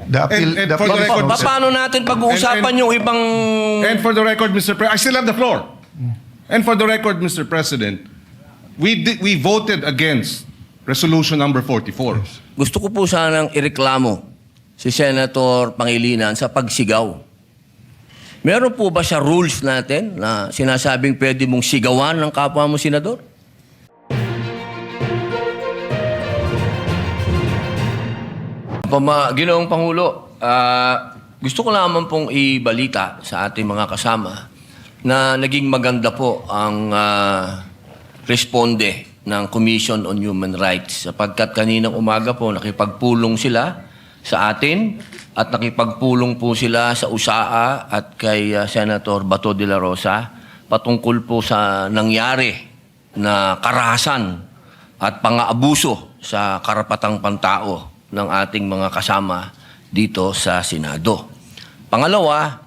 The appeal, And the for the appeal is record, noted. Paano natin pag-uusapan yung ibang... And for the record, Mr. President, I still have the floor. And for the record, Mr. President, we voted against resolution number 44. Gusto ko po sanang ireklamo si Senator Pangilinan sa pagsigaw. Meron po ba sa rules natin na sinasabing pwede mong sigawan ng kapwa mo senador? Ginoong Pangulo, gusto ko lamang pong ibalita sa ating mga kasama na naging maganda po ang responde ng Commission on Human Rights sapagkat kaninang umaga po nakipagpulong sila sa atin at nakipagpulong po sila sa USAA at kay Senator Bato de la Rosa patungkol po sa nangyari na karahasan at pang-aabuso sa karapatang pantao ng ating mga kasama dito sa Senado. Pangalawa,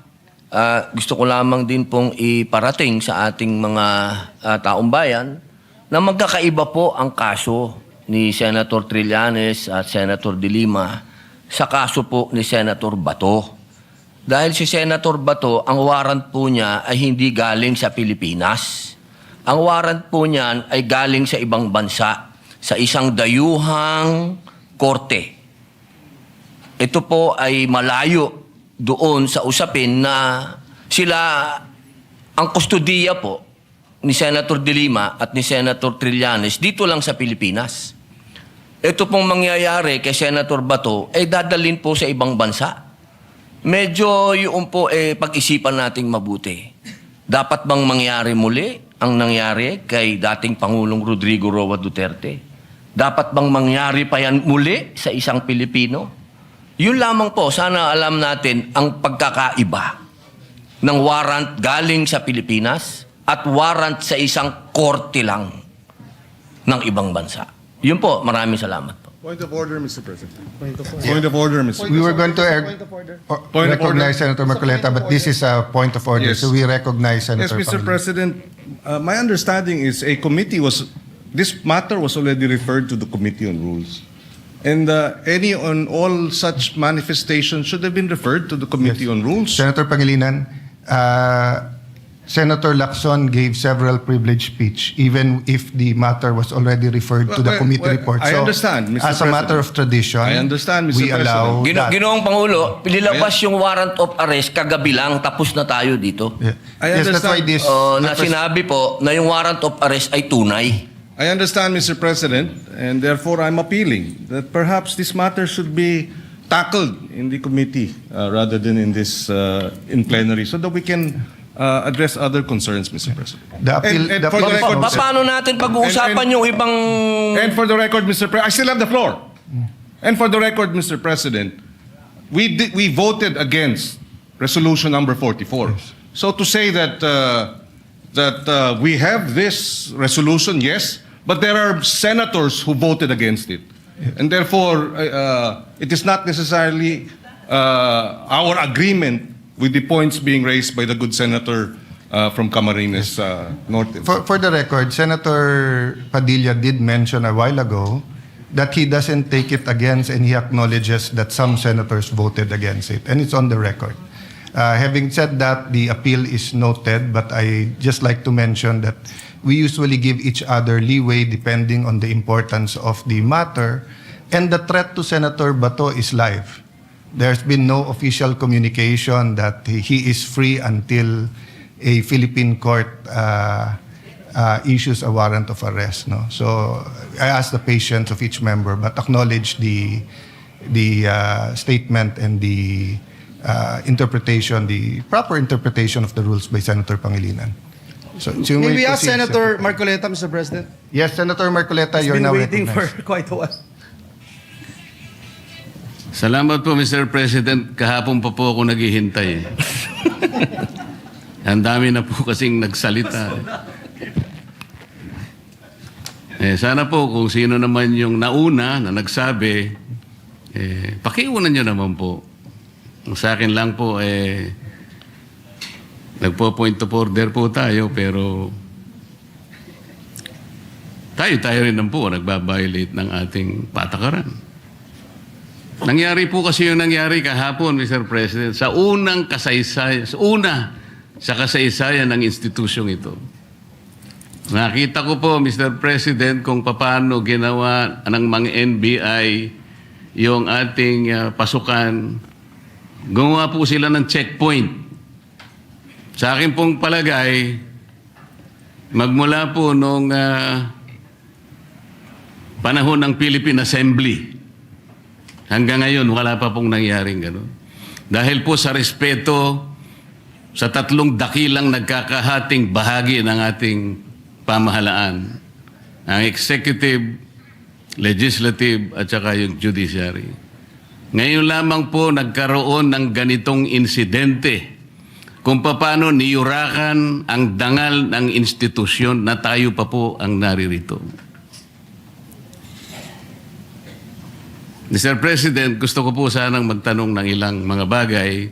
gusto ko lamang din pong iparating sa ating mga taong bayan na magkakaiba po ang kaso ni Senator Trillanes at Senator De Lima sa kaso po ni Senator Bato. Dahil si Senator Bato, ang warrant po niya ay hindi galing sa Pilipinas. Ang warrant po niyan ay galing sa ibang bansa, sa isang dayuhang korte. Ito po ay malayo doon sa usapin na sila ang kustodiya po ni Senator De Lima at ni Senator Trillanes dito lang sa Pilipinas. Ito pong mangyayari kay Senator Bato ay dadalhin po sa ibang bansa. Medyo yung po pag-isipan nating mabuti. Dapat bang mangyari muli ang nangyari kay dating Pangulong Rodrigo Roa Duterte? Dapat bang mangyari pa yan muli sa isang Pilipino? Yun lamang po, sana alam natin ang pagkakaiba ng warrant galing sa Pilipinas at warrant sa isang korte lang ng ibang bansa. Yun po, maraming salamat po. Point of order, Mr. President. Point of order, Mr. We were going to Point of recognize order. Senator Marcoleta, but this is a point of order, Yes. so we recognize Yes, Senator Mr. Pangilinan. President, my understanding is this matter was already referred to the Committee on Rules. And any on all such manifestations should have been referred to the Committee on Rules. Senator Pangilinan, Senator Lacson gave several privileged speech, even if the matter was already referred to the committee report. I understand, Mr. As a matter President. of tradition, I understand, Mr. we allow that. Ginoong Pangulo, pinilabas yung warrant of arrest kagabi lang, tapos na tayo dito. Yeah. I Yes, that's why understand. this. Na sinabi po na yung warrant of arrest ay tunay. I understand, Mr. President, and therefore I'm appealing that perhaps this matter should be tackled in the committee rather than in this in plenary so that we can address other concerns, Mr. President. The appeal, And the for the appeal is record, noted. Paano natin pag-uusapan yung ibang... And for the record, Mr. President, I still have the floor. And for the record, Mr. President, we voted against resolution number 44. So to say that we have this resolution, yes, but there are senators who voted against it, and therefore it is not necessarily our agreement with the points being raised by the good senator from Camarines Norte. For the record, Senator Padilla did mention a while ago that he doesn't take it against, and he acknowledges that some senators voted against it, and it's on the record. Having said that, the appeal is noted, but I just like to mention that we usually give each other leeway depending on the importance of the matter, and the threat to Senator Bato is live. There's been no official communication that he is free until a Philippine court issues a warrant of arrest. No? So I ask the patience of each member, but acknowledge the statement and the interpretation, the proper interpretation of the rules by Senator Pangilinan. So you May may we ask proceed, Senator Marcoleta, Mr. President? Yes, Senator Marcoleta, He's you're been now waiting recognized. for quite a while. Salamat po, Mr. President. Kahapon pa po ako naghihintay. Ang dami na po kasing nagsalita. Sana po kung sino naman yung nauna na nagsabi, pakiunan nyo naman po. Sa akin lang po, nagpo-point of order po tayo, pero tayo rin naman po nagbabiolate ng ating patakaran. Nangyari po kasi yung nangyari kahapon, Mr. President, sa unang kasaysayan, sa kasaysayan ng institusyong ito. Nakita ko po, Mr. President, kung paano ginawa ng mga NBI yung ating pasukan. Gumawa po sila ng checkpoint. Sa akin pong palagay, magmula po nung panahon ng Philippine Assembly, hanggang ngayon, wala pa pong nangyaring gano'n. Dahil po sa respeto sa tatlong dakilang nagkakahating bahagi ng ating pamahalaan, ang executive, legislative, at saka yung judiciary. Ngayon lamang po nagkaroon ng ganitong insidente kung paano niyurakan ang dangal ng institusyon na tayo pa po ang naririto. Mr. President, gusto ko po sanang magtanong ng ilang mga bagay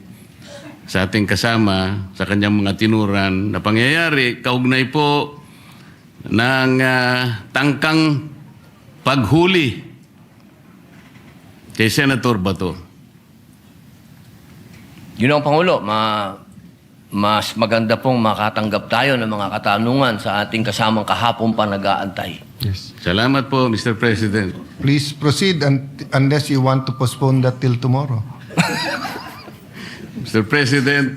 sa ating kasama, sa kanyang mga tinuran na pangyayari, kaugnay po ng tangkang paghuli kay Senator Bato. Yun ang Pangulo, mas maganda pong makatanggap tayo ng mga katanungan sa ating kasamang kahapon pa nag-aantay. Yes. Salamat po, Mr. President. Please proceed unless you want to postpone that till tomorrow. Mr. President,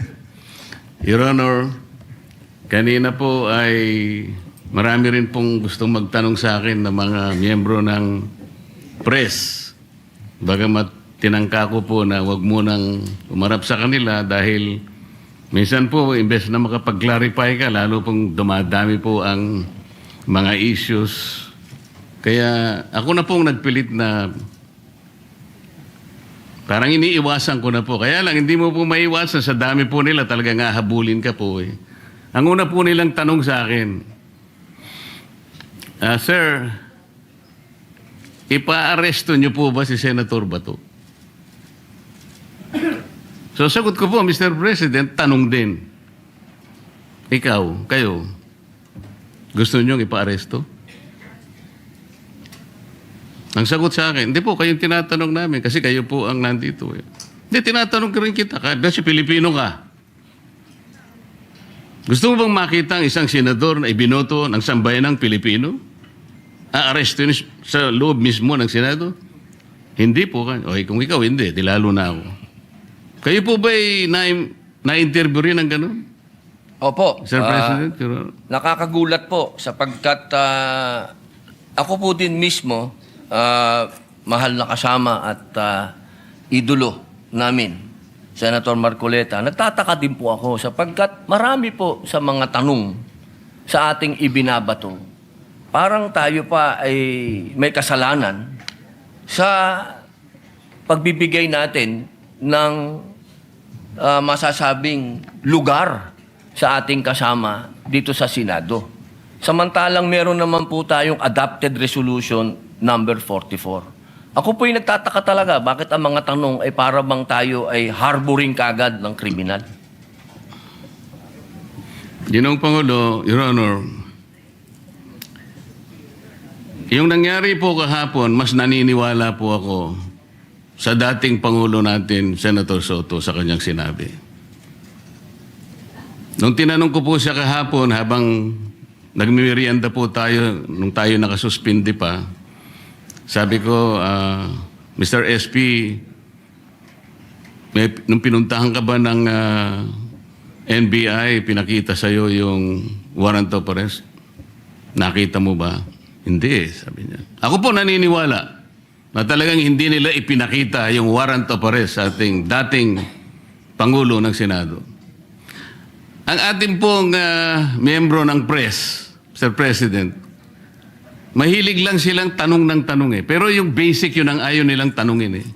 Your Honor, kanina po ay marami rin pong gustong magtanong sa akin ng mga miyembro ng press. Bagamat tinangka ko po na wag munang umarap sa kanila dahil minsan po, imbes na makapag-clarify ka, lalo pong dumadami po ang mga issues. Kaya ako na pong nagpilit na parang iniiwasan ko na po. Kaya lang, hindi mo po maiwasan. Sa dami po nila, talaga nga habulin ka po eh. Ang una po nilang tanong sa akin, Sir, ipa-aresto niyo po ba si Senator Bato? So, sagot ko po, Mr. President, tanong din. Ikaw, kayo, gusto niyo ipa-aresto? Ang sagot sa akin, hindi po, kayong tinatanong namin kasi kayo po ang nandito. Eh. Hindi, tinatanong ka rin kita kasi Pilipino ka. Gusto mo bang makita ang isang senador na ibinoto ng sambayanang Pilipino? Aaresto niyo sa loob mismo ng Senado? Hindi po. Okay, kung ikaw hindi, di lalo na ako. Kayo po ba'y na-interview rin ng gano'n? Opo. Sir President? Nakakagulat po sapagkat ako po din mismo, mahal na kasama at idolo namin, Senator Marcoleta. Nagtataka din po ako sapagkat marami po sa mga tanong sa ating ibinabato. Parang tayo pa ay may kasalanan sa pagbibigay natin ng masasabing lugar sa ating kasama dito sa Senado. Samantalang meron naman po tayong adopted resolution number 44. Ako po'y nagtataka talaga bakit ang mga tanong ay para bang tayo ay harboring kagad ng kriminal. Ginoong Pangulo, Your Honor, yung nangyari po kahapon, mas naniniwala po ako sa dating Pangulo natin, Senator Soto, sa kanyang sinabi. Nung tinanong ko po siya kahapon, habang nagmimerienda po tayo, nung tayo nakasuspindi pa, sabi ko, Mr. SP, nung pinuntahan ka ba ng NBI, pinakita sa'yo yung warrant of arrest? Nakita mo ba? Hindi, sabi niya. Ako po naniniwala na talagang hindi nila ipinakita yung warrant of arrest sa ating dating Pangulo ng Senado. Ang ating pong miyembro ng press, Mr. President, mahilig lang silang tanong ng tanong eh. Pero yung basic yun ang ayaw nilang tanungin eh.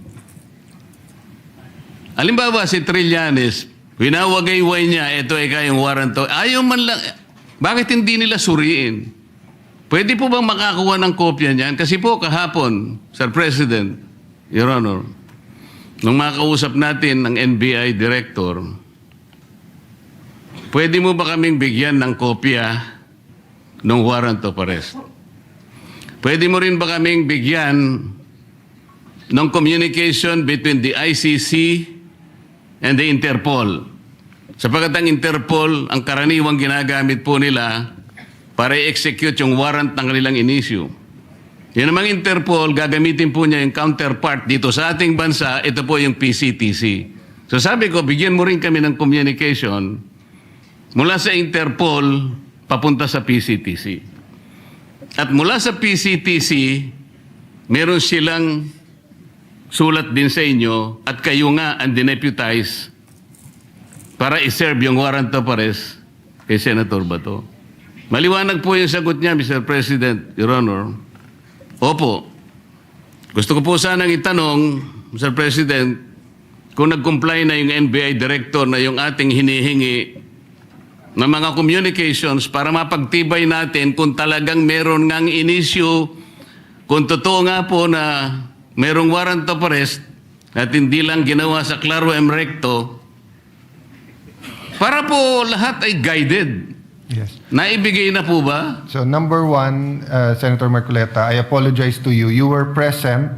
Halimbawa si Trillanes, winawagayway niya, ito yung warrant of, ayaw man lang, bakit hindi nila suriin? Pwede po bang makakuha ng kopya niyan? Kasi po kahapon, Sir President, Your Honor, nung makausap natin ng NBI Director, pwede mo ba kaming bigyan ng kopya ng warrant of arrest? Pwede mo rin ba kaming bigyan ng communication between the ICC and the Interpol. Sapagkat ang Interpol, ang karaniwang ginagamit po nila para i-execute yung warrant ng kanilang in-issue. Yun namang Interpol, gagamitin po niya yung counterpart dito sa ating bansa, ito po yung PCTC. So sabi ko, bigyan mo rin kami ng communication mula sa Interpol papunta sa PCTC. At mula sa PCTC, meron silang sulat din sa inyo at kayo nga ang dineputize para iserve yung warrant of arrest kay Senator Bato. Maliwanag po yung sagot niya, Mr. President, Your Honor. Opo. Gusto ko po sanang itanong, Mr. President, kung nag-comply na yung NBI Director na yung ating hinihingi ng mga communications para mapagtibay natin kung talagang meron ngang in-issue, kung totoo nga po na merong warrant of arrest at hindi lang ginawa sa Claro M. Recto, para po lahat ay guided. Yes. Naibigay na po ba? So number one, Senator Marcoleta, I apologize to you. You were present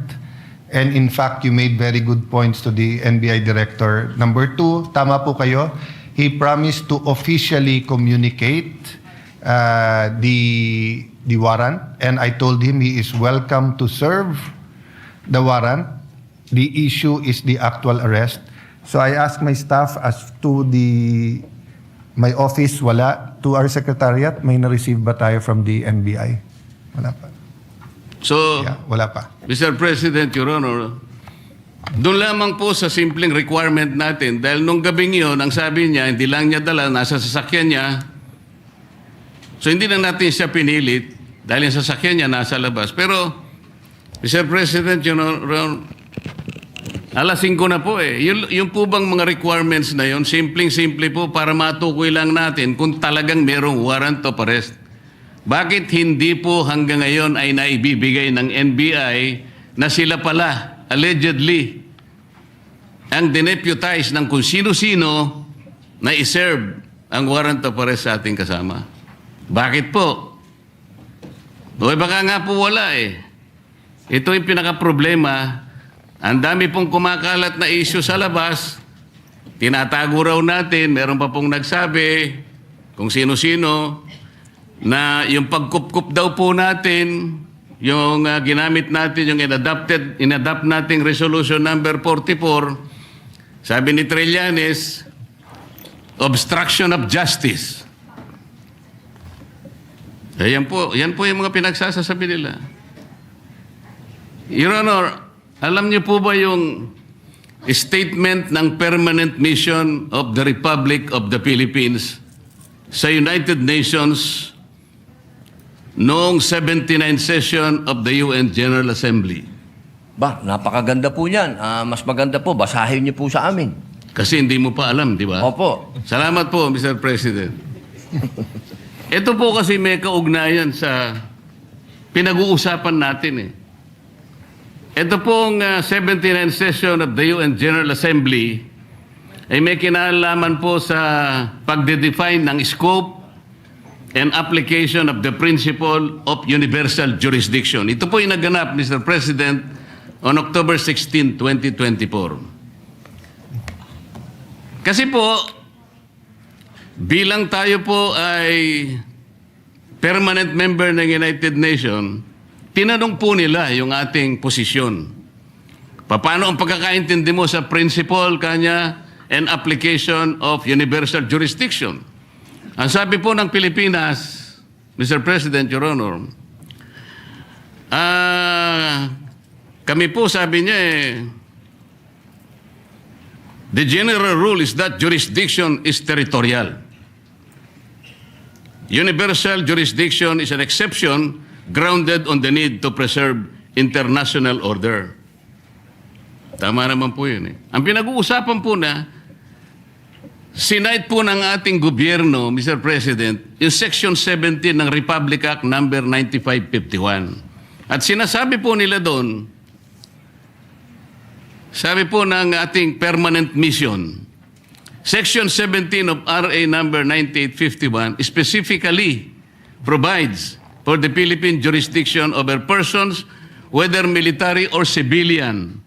and in fact, you made very good points to the NBI Director. Number two, tama po kayo. He promised to officially communicate the warrant and I told him he is welcome to serve the warrant. The issue is the actual arrest. So I asked my staff as to my office, wala. To our secretariat, may na-receive ba tayo from the NBI? Wala pa. So, Yeah, wala pa. Mr. President, Your Honor, doon lamang po sa simpleng requirement natin dahil nung gabing yun, ang sabi niya, hindi lang niya dala, nasa sasakyan niya. So, hindi lang natin siya pinilit dahil yung sasakyan niya nasa labas. Pero, Mr. President, Your Honor, alas 5 na po eh. Yung po bang mga requirements na yun, simpleng-simple po para matukoy lang natin kung talagang merong warrant of arrest. Bakit hindi po hanggang ngayon ay naibibigay ng NBI na sila pala, allegedly, ang dineputize ng kung sino-sino na iserve ang warrant of arrest sa ating kasama? Bakit po? O baka nga po wala eh. Ito yung pinaka-problema. Ang dami pong kumakalat na issue sa labas, tinatago raw natin, meron pa pong nagsabi, kung sino-sino, na yung pagkup-kup daw po natin, yung ginamit natin, yung inadapt nating resolution number 44, sabi ni Trillanes, obstruction of justice. Yan po yung mga pinagsasasabi nila. Your Honor, alam niyo po ba yung statement ng Permanent Mission of the Republic of the Philippines sa United Nations noong 79 session of the UN General Assembly? Ba, napakaganda po niyan. Mas maganda po, basahin niyo po sa amin. Kasi hindi mo pa alam, di ba? Opo. Salamat po, Mr. President. Ito po kasi may kaugnayan sa pinag-uusapan natin eh. Ito pong 79 session of the UN General Assembly ay may kinalaman po sa pagde-define ng scope and application of the principle of universal jurisdiction. Ito po yung naganap, Mr. President, on October 16, 2024. Kasi po, bilang tayo po ay permanent member ng United Nations, tinanong po nila yung ating posisyon. Paano ang pagkakaintindi mo sa principle kanya and application of universal jurisdiction? Ang sabi po ng Pilipinas, Mr. President, Your Honor, kami po sabi niya the general rule is that jurisdiction is territorial. Universal jurisdiction is an exception grounded on the need to preserve international order. Tama naman po yun eh. Ang pinag-uusapan po na, sinight po ng ating gobyerno, Mr. President, yung Section 17 ng Republic Act number 9551. At sinasabi po nila doon, sabi po ng ating permanent mission, Section 17 of RA number 9851 specifically provides for the Philippine jurisdiction over persons whether military or civilian,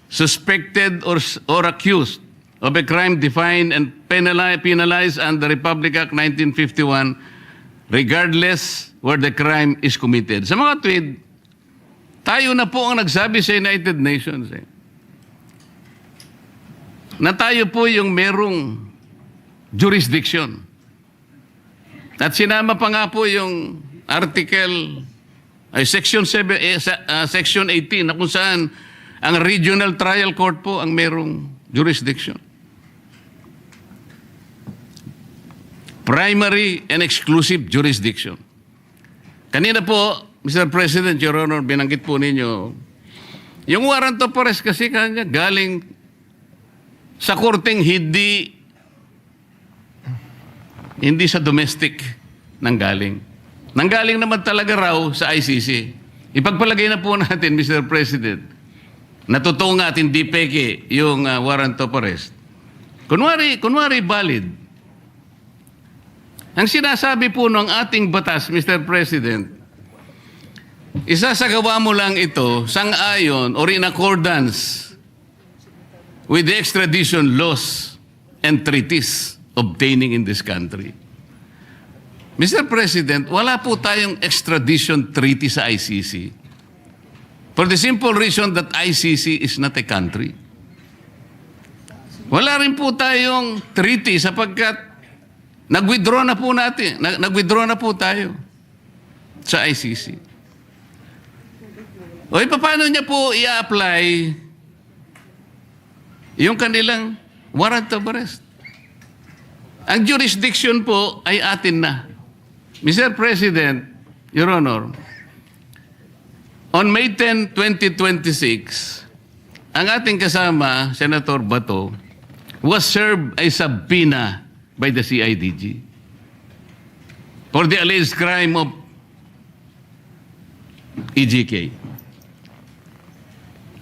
suspected or accused of a crime defined and penalized under Republic Act 1951, regardless where the crime is committed. Sa mga tweet, tayo na po ang nagsabi sa United Nations na tayo po yung merong jurisdiction. At sinama pa nga po yung Section 18 na kung saan ang Regional Trial Court po ang merong jurisdiction. Primary and exclusive jurisdiction. Kanina po, Mr. President, Your Honor, binanggit po ninyo, yung warrant of arrest kasi kanya galing sa korteng hindi sa domestic nanggaling. Nanggaling naman talaga raw sa ICC. Ipagpalagay na po natin, Mr. President, na totoo nga at hindi peke yung warrant of arrest. Kunwari valid. Ang sinasabi po ng ating batas, Mr. President, isasagawa mo lang ito sang-ayon or in accordance with the extradition laws and treaties obtaining in this country. Mr. President, wala po tayong extradition treaty sa ICC for the simple reason that ICC is not a country. Wala rin po tayong treaty sapagkat nag-withdraw na po tayo sa ICC. O paano niya po i-apply yung kanilang warrant of arrest? Ang jurisdiction po ay atin na. Mr. President, Your Honor, on May 10, 2026, ang ating kasama, Senator Bato, was served a subpoena by the CIDG for the alleged crime of EJK.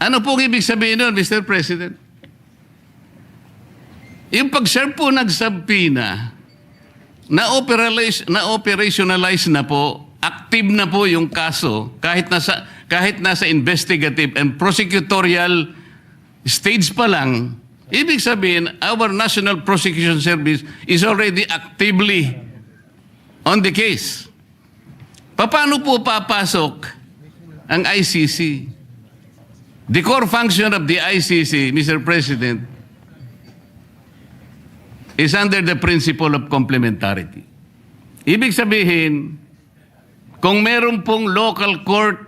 Ano po ibig sabihin nun, Mr. President? Yung pag-serve po nag-subpoena, na-operationalize na po, active na po yung kaso kahit nasa investigative and prosecutorial stage pa lang. Ibig sabihin, our National Prosecution Service is already actively on the case. Paano po papasok ang ICC? The core function of the ICC, Mr. President, is under the principle of complementarity. Ibig sabihin, kung meron pong local court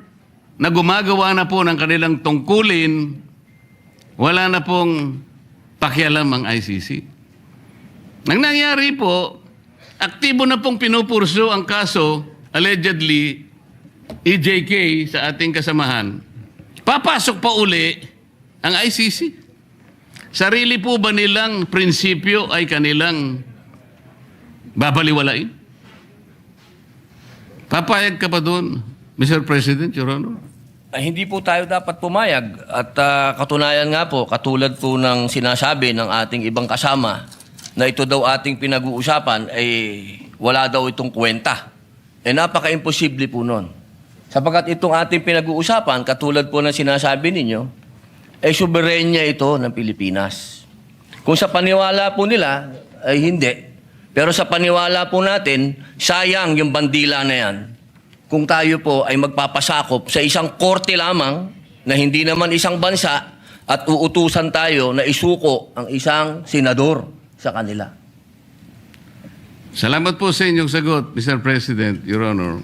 na gumagawa na po ng kanilang tungkulin, wala na pong pakialam ang ICC. Nang nangyari po, aktibo na pong pinupurso ang kaso, allegedly, EJK sa ating kasamahan. Papasok pa uli ang ICC. Sarili po ba nilang prinsipyo ay kanilang babaliwalain? Papayag ka pa doon, Mr. President, Your Honor? Ay, hindi po tayo dapat pumayag. At katunayan nga po, katulad po ng sinasabi ng ating ibang kasama na ito daw ating pinag-uusapan ay wala daw itong kwenta. Napaka-imposible po nun. Sapagkat itong ating pinag-uusapan, katulad po ng sinasabi ninyo, soberenya ito ng Pilipinas. Kung sa paniwala po nila, ay hindi. Pero sa paniwala po natin, sayang yung bandila na yan. Kung tayo po ay magpapasakop sa isang korte lamang na hindi naman isang bansa at uutusan tayo na isuko ang isang senador sa kanila. Salamat po sa inyong sagot, Mr. President, Your Honor.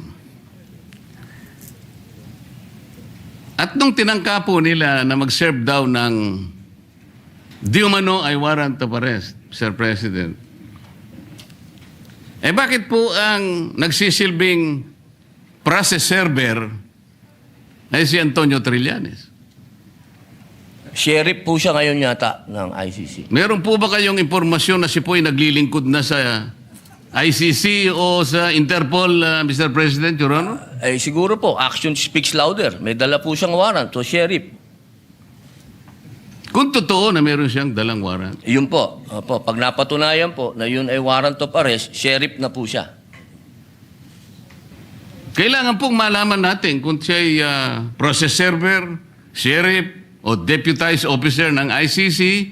At nung tinangka po nila na mag-serve daw ng di umano ay warrant of arrest, Mr. President, bakit po ang nagsisilbing process server ay si Antonio Trillanes? Sheriff po siya ngayon yata ng ICC. Meron po ba kayong impormasyon na si po ay naglilingkod na sa ICC o sa Interpol, Mr. President, Your Honor? Siguro po, action speaks louder. May dala po siyang warrant, so sheriff. Kung totoo na meron siyang dalang warrant. Yun po. Opo, pag napatunayan po na yun ay warrant of arrest, sheriff na po siya. Kailangan pong malaman natin kung siya'y process server, sheriff, o deputized officer ng ICC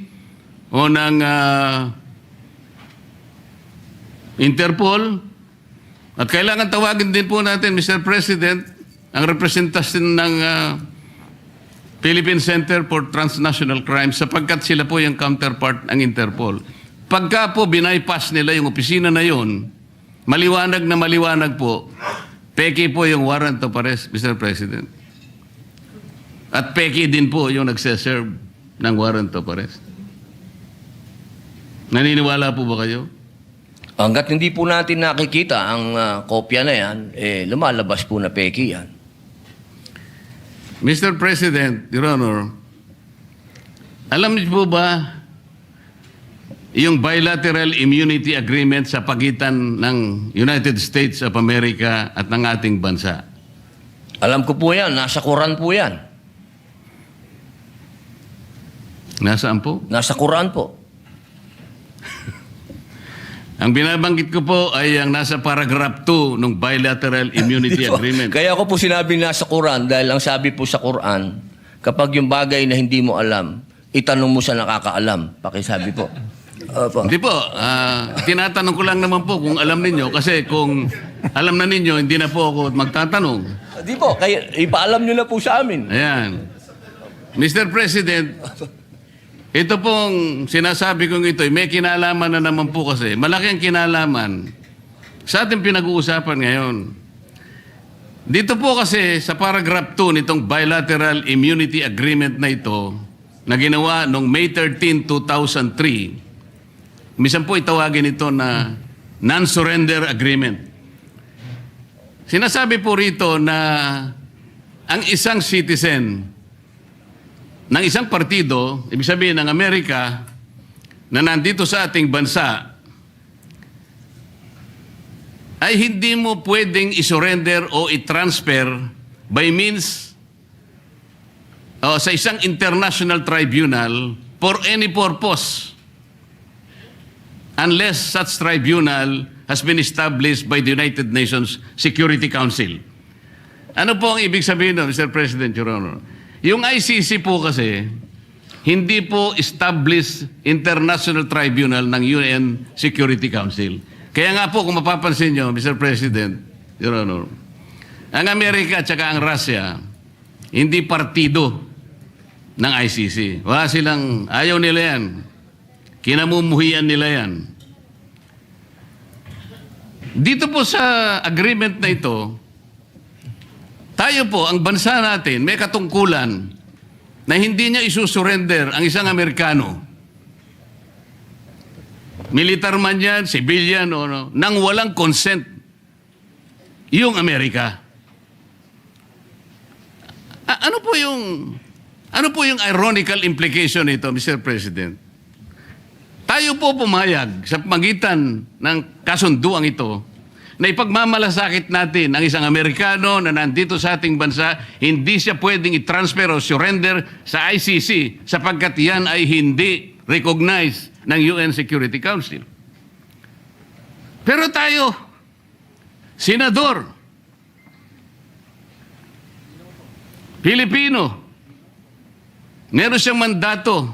o ng Interpol. At kailangan tawagin din po natin, Mr. President, ang representasyon ng Philippine Center for Transnational Crime sapagkat sila po yung counterpart ng Interpol. Pagka po binaypass nila yung opisina na yun, maliwanag na maliwanag po, peki po yung warrant of arrest, Mr. President. At peki din po yung nagseserve ng warrant of arrest. Naniniwala po ba kayo? Hanggat hindi po natin nakikita ang kopya na yan, lumalabas po na peki yan. Mr. President, Your Honor, alam niyo po ba yung bilateral immunity agreement sa pagitan ng United States of America at ng ating bansa? Alam ko po yan, nasa Quran po yan. Nasaan po? Nasa Quran po. Ang binabanggit ko po ay ang nasa paragraph 2 ng bilateral immunity agreement. Kaya ako po sinabing nasa Quran dahil ang sabi po sa Quran, kapag yung bagay na hindi mo alam, itanong mo sa nakakaalam. Pakisabi po. Hindi po. Tinatanong ko lang naman po kung alam ninyo kasi kung alam na ninyo, hindi na po ako magtatanong. Di po, kaya ipaalam nyo na po sa amin. Ayan. Mr. President, ito pong sinasabi kong ito, may kinalaman na naman po kasi. Malaki ang kinalaman sa ating pinag-uusapan ngayon. Dito po kasi sa paragraph 2 nitong bilateral immunity agreement na ito na ginawa noong May 13, 2003, minsan po itawagin ito na non-surrender agreement. Sinasabi po rito na ang isang citizen ng isang partido, ibig sabihin ng Amerika, na nandito sa ating bansa, ay hindi mo pwedeng isurrender o i-transfer by means sa isang international tribunal for any purpose unless such tribunal has been established by the United Nations Security Council. Ano po ang ibig sabihin nun, Mr. President, Your Honor? Yung ICC po kasi, hindi po established international tribunal ng UN Security Council. Kaya nga po, kung mapapansin nyo, Mr. President, Your Honor, ang Amerika at saka ang Russia, hindi partido ng ICC. Wala silang, ayaw nila yan. Kinamumuhian nila yan. Dito po sa agreement na ito, tayo po, ang bansa natin, may katungkulan na hindi niya isusurrender ang isang Amerikano. Militar man yan, civilian, o no, nang walang consent yung Amerika. Ano po yung ironical implication nito, Mr. President? Tayo po pumayag sa pagitan ng kasunduang ito na ipagmamalasakit natin ang isang Amerikano na nandito sa ating bansa, hindi siya pwedeng i-transfer o surrender sa ICC sapagkat yan ay hindi recognized ng UN Security Council. Pero tayo, senador, Pilipino, meron siyang mandato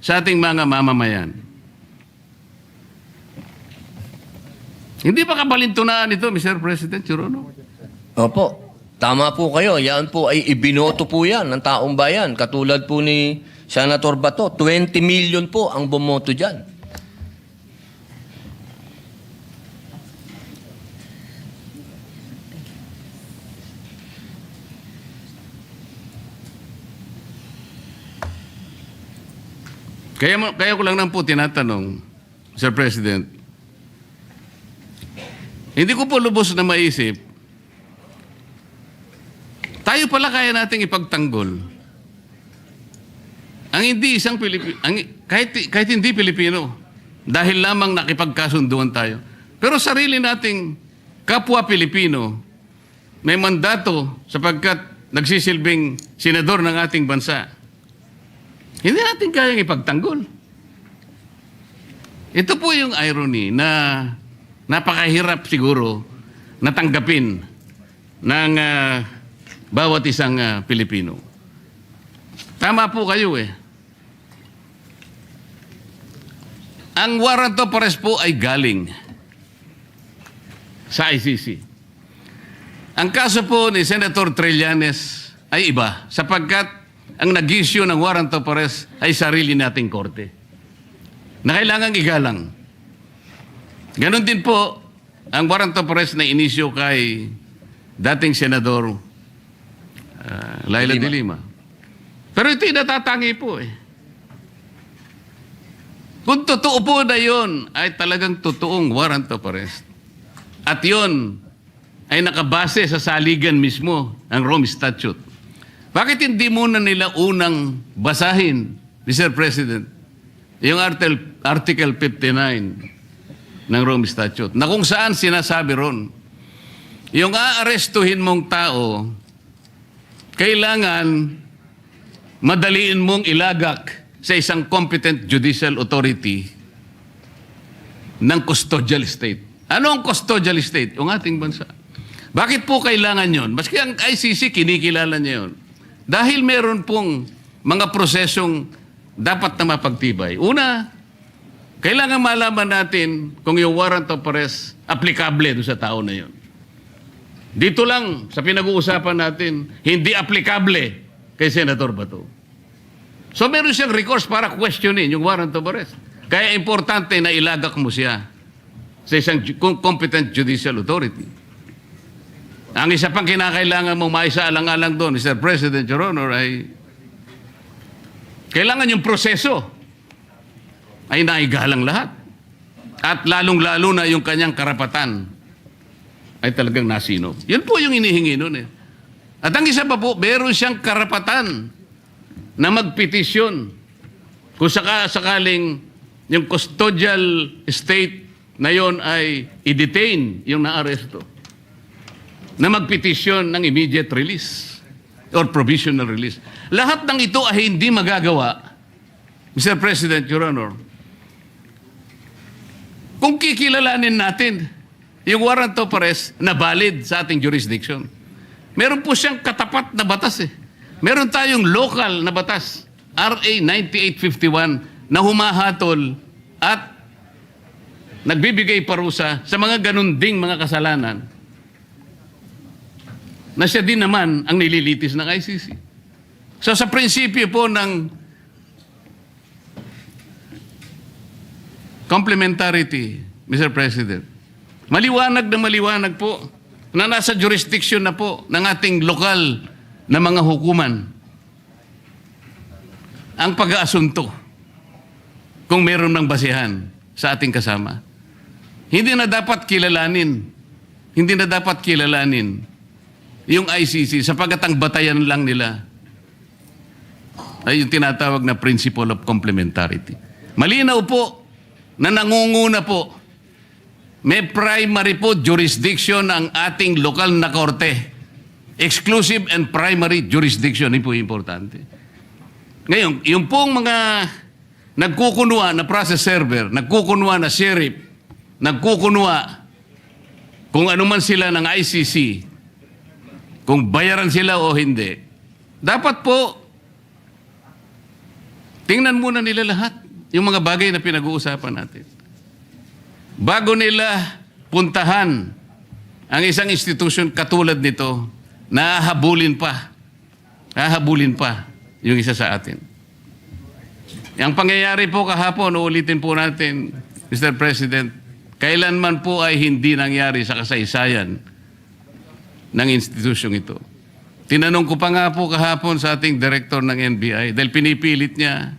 sa ating mga mamamayan. Hindi ba kabalintunaan ito, Mr. President, Your Honor? Opo, tama po kayo. Yan po ay ibinoto po yan ng taong bayan. Katulad po ni Senator Bato, 20 million po ang bumoto dyan. Kaya ko lang po tinatanong, Mr. President, hindi ko po lubos na maisip, tayo pala kaya nating ipagtanggol ang hindi isang Pilipino, kahit hindi Pilipino, dahil lamang nakipagkasunduan tayo. Pero sarili nating kapwa Pilipino, may mandato sapagkat nagsisilbing senador ng ating bansa. Hindi natin kayang ipagtanggol. Ito po yung irony na napakahirap siguro natanggapin ng bawat isang Pilipino. Tama po kayo eh. Ang warrant of arrest po ay galing sa ICC. Ang kaso po ni Senator Trillanes ay iba sapagkat ang nag-issue ng warrant of arrest ay sarili nating korte na kailangang igalang. Ganon din po ang warrant of arrest na inisyo kay dating Senador Laila de Lima. Pero ito'y natatangi po eh. Kung totoo po na yun, ay talagang totoong warrant of arrest. At yun ay nakabase sa saligan mismo, ang Rome Statute. Bakit hindi muna nila unang basahin, Mr. President, yung Article 59 ng Rome Statute, na kung saan sinasabi ron, yung aarestuhin mong tao, kailangan madaliin mong ilagak sa isang competent judicial authority ng custodial state. Ano ang custodial state? Yung ating bansa. Bakit po kailangan yon? Maski ang ICC, kinikilala niya yun. Dahil meron pong mga prosesong dapat na mapagtibay. Una, kailangan malaman natin kung yung warrant of arrest aplikable doon sa tao na yun. Dito lang, sa pinag-uusapan natin, hindi aplikable kay Senator Bato. So meron siyang recourse para questionin yung warrant of arrest. Kaya importante na ilagak mo siya sa isang competent judicial authority. Ang isa pang kinakailangan mong maisaalang-alang doon, Mr. President, Your Honor, ay kailangan yung proseso ay naigalang lahat. At lalong-lalo na yung kanyang karapatan ay talagang nasino. Yun po yung inihingi noon eh. At ang isa pa po, meron siyang karapatan na magpetisyon kung sakaling yung custodial state na yon ay i-detain yung naaresto, na magpetisyon ng immediate release or provisional release. Lahat ng ito ay hindi magagawa, Mr. President, Your Honor, kung kikilalanin natin yung warrant of arrest na valid sa ating jurisdiction. Meron po siyang katapat na batas eh. Meron tayong local na batas, RA 9851, na humahatol at nagbibigay parusa sa mga ganun ding mga kasalanan na siya din naman ang nililitis ng ICC. So sa prinsipyo po ng complementarity, Mr. President, maliwanag na maliwanag po na nasa jurisdiction na po ng ating lokal na mga hukuman ang pag-aasunto kung meron ng basihan sa ating kasama. Hindi na dapat kilalanin yung ICC sapagkat ang batayan lang nila ay yung tinatawag na principle of complementarity. Malinaw po na nangunguna po, may primary po jurisdiction ang ating lokal na korte. Exclusive and primary jurisdiction, yun po importante. Ngayon, yung pong mga nagkukunwa na process server, nagkukunwa na sheriff, nagkukunwa kung ano man sila ng ICC, kung bayaran sila o hindi, dapat po tingnan muna nila lahat yung mga bagay na pinag-uusapan natin. Bago nila puntahan ang isang institusyon katulad nito, nahahabulin pa yung isa sa atin. Ang pangyayari po kahapon, uulitin po natin, Mr. President, kailanman po ay hindi nangyari sa kasaysayan ng institusyong ito. Tinanong ko pa nga po kahapon sa ating director ng NBI dahil pinipilit niya.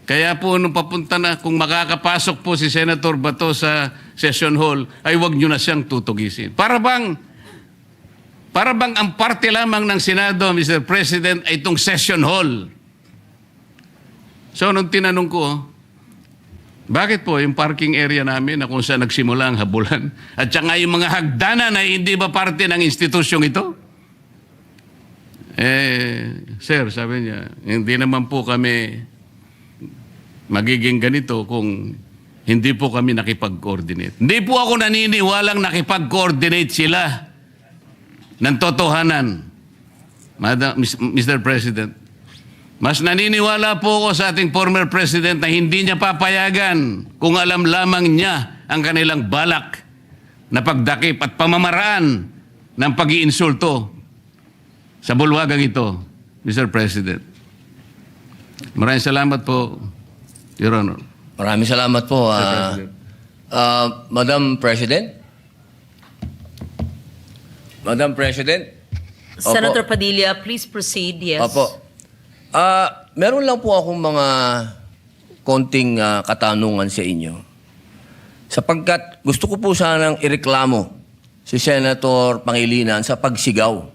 Kaya po nung papunta na, kung makakapasok po si Senator Bato sa session hall, ay wag nyo na siyang tutugisin. Para bang ang parte lamang ng Senado, Mr. President, ay itong session hall. So nung tinanong ko, bakit po yung parking area namin na kung saan nagsimula ang habulan at saka yung mga hagdanan ay hindi ba parte ng institusyong ito? Sir, sabi niya, hindi naman po kami magiging ganito kung hindi po kami nakipag-coordinate. Hindi po ako naniniwalang nakipag-coordinate sila ng totohanan. Mr. President, mas naniniwala po ako sa ating former President na hindi niya papayagan kung alam lamang niya ang kanilang balak na pagdakip at pamamaraan ng pag-iinsulto sa bulwagang ito, Mr. President. Maraming salamat po, Your Honor. Maraming salamat po. Madam President? Madam President? Opo. Senator Padilla, please proceed. Yes. Opo. Meron lang po akong mga konting katanungan sa inyo. Sapagkat gusto ko po sanang ireklamo si Senator Pangilinan sa pagsigaw.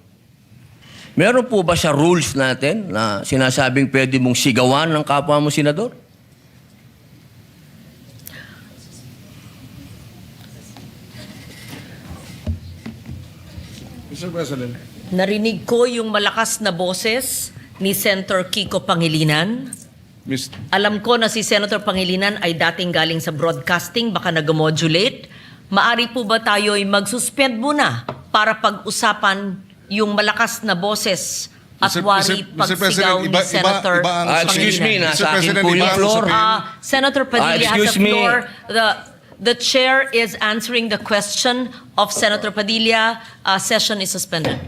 Meron po ba sa rules natin na sinasabing pwede mong sigawan ng kapwa mo senador? Mr. President. Narinig ko yung malakas na boses ni Senator Kiko Pangilinan. Alam ko na si Senator Pangilinan ay dating galing sa broadcasting, baka nag-modulate. Maari po ba tayo ay mag-suspend muna para pag-usapan yung malakas na boses at wari pagsigaw ni Senator Excuse me, Pangilinan? nasa akin po yung floor. Senator Padilla has excuse the me. floor. The chair is answering the question of Senator Padilla. Session is suspended.